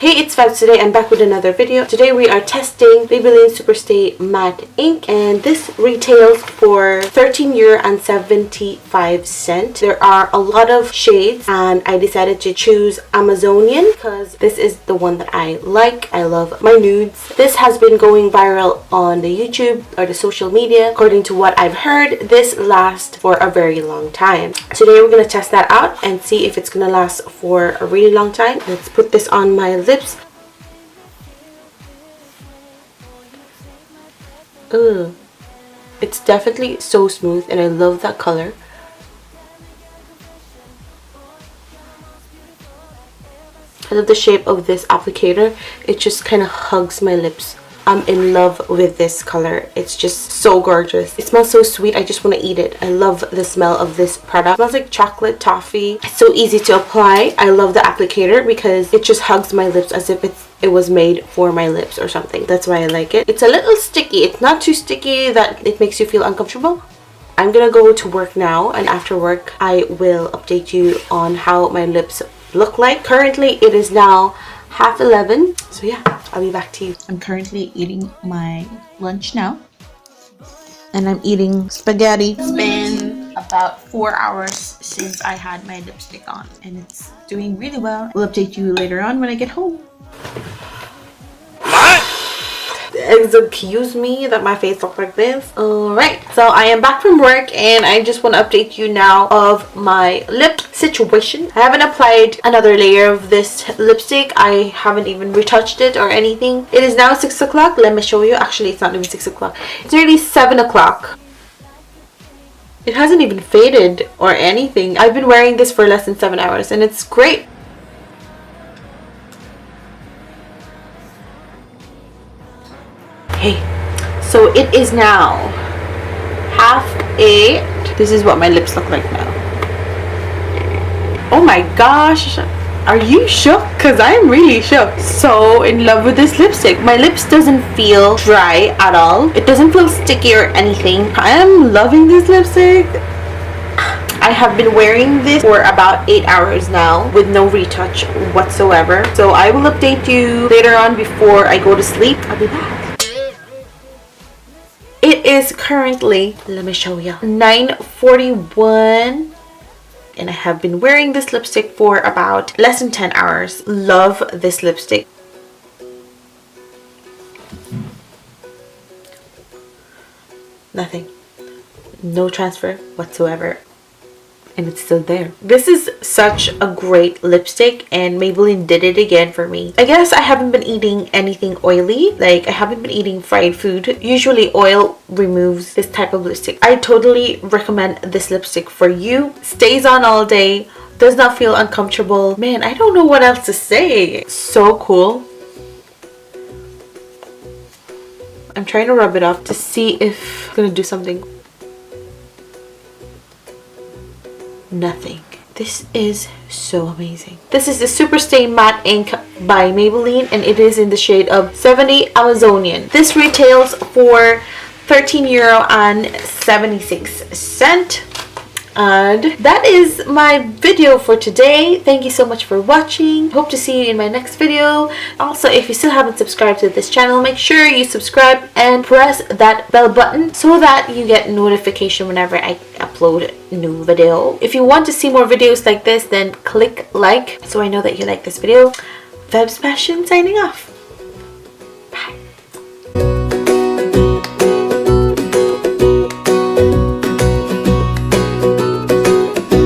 Hey, it's Febz. Today I'm back with another video. Today we are testing Maybelline Superstay Matte Ink, and this retails for €13.75. There are a lot of shades and I decided to choose Amazonian because this is the one that I like. I love my nudes. This has been going viral on the YouTube or the social media. According to what I've heard, this lasts for a very long time. Today we're going to test that out and see if it's going to last for a really long time. Let's put this on my lips. Ugh. It's definitely so smooth and I love that color. I love the shape of this applicator. It just kind of hugs my lips. I'm in love with this color. It's just so gorgeous. It smells so sweet. I just want to eat it. I love the smell of this product. It smells like chocolate toffee. It's so easy to apply. I love the applicator because it just hugs my lips as if it was made for my lips or something. That's why I like it. It's a little sticky. It's not too sticky that it makes you feel uncomfortable. I'm gonna go to work now, and after work I will update you on how my lips look like. Currently it is now 11:30, so yeah, I'll be back to you. I'm currently eating my lunch now, and I'm eating spaghetti. It's been about 4 hours since I had my lipstick on, and it's doing really well. We'll update you later on when I get home. Excuse me that my face looks like this. Alright, so I am back from work and I just want to update you now of my lip situation. I haven't applied another layer of this lipstick. I haven't even retouched it or anything. It is now 6 o'clock. Let me show you. Actually, it's not even 6 o'clock. It's nearly 7 o'clock. It hasn't even faded or anything. I've been wearing this for less than 7 hours and it's great. Hey, so it is now 8:30. This is what my lips look like now. Oh my gosh, are you shook? Because I'm really shook. So in love with this lipstick. My lips doesn't feel dry at all. It doesn't feel sticky or anything. I am loving this lipstick. I have been wearing this for about 8 hours now with no retouch whatsoever. So I will update you later on before I go to sleep. I'll be back. It is currently, let me show you, 9:41 and I have been wearing this lipstick for about less than 10 hours. Love this lipstick. Nothing. No transfer whatsoever. And it's still there. This is such a great lipstick and Maybelline did it again for me. I guess I haven't been eating anything oily. Like I haven't been eating fried food. Usually oil removes this type of lipstick. I totally recommend this lipstick for you. Stays on all day. Does not feel uncomfortable. Man, I don't know what else to say. So cool. I'm trying to rub it off to see if it's gonna do something. Nothing. This is so amazing. This is the Superstay Matte Ink by Maybelline and it is in the shade of 70 Amazonian. This retails for €13.76. And that is my video for today. Thank you so much for watching. Hope to see you in my next video. Also, if you still haven't subscribed to this channel, make sure you subscribe and press that bell button so that you get notification whenever I upload a new video. If you want to see more videos like this, then click like so I know that you like this video. Febzpassion signing off.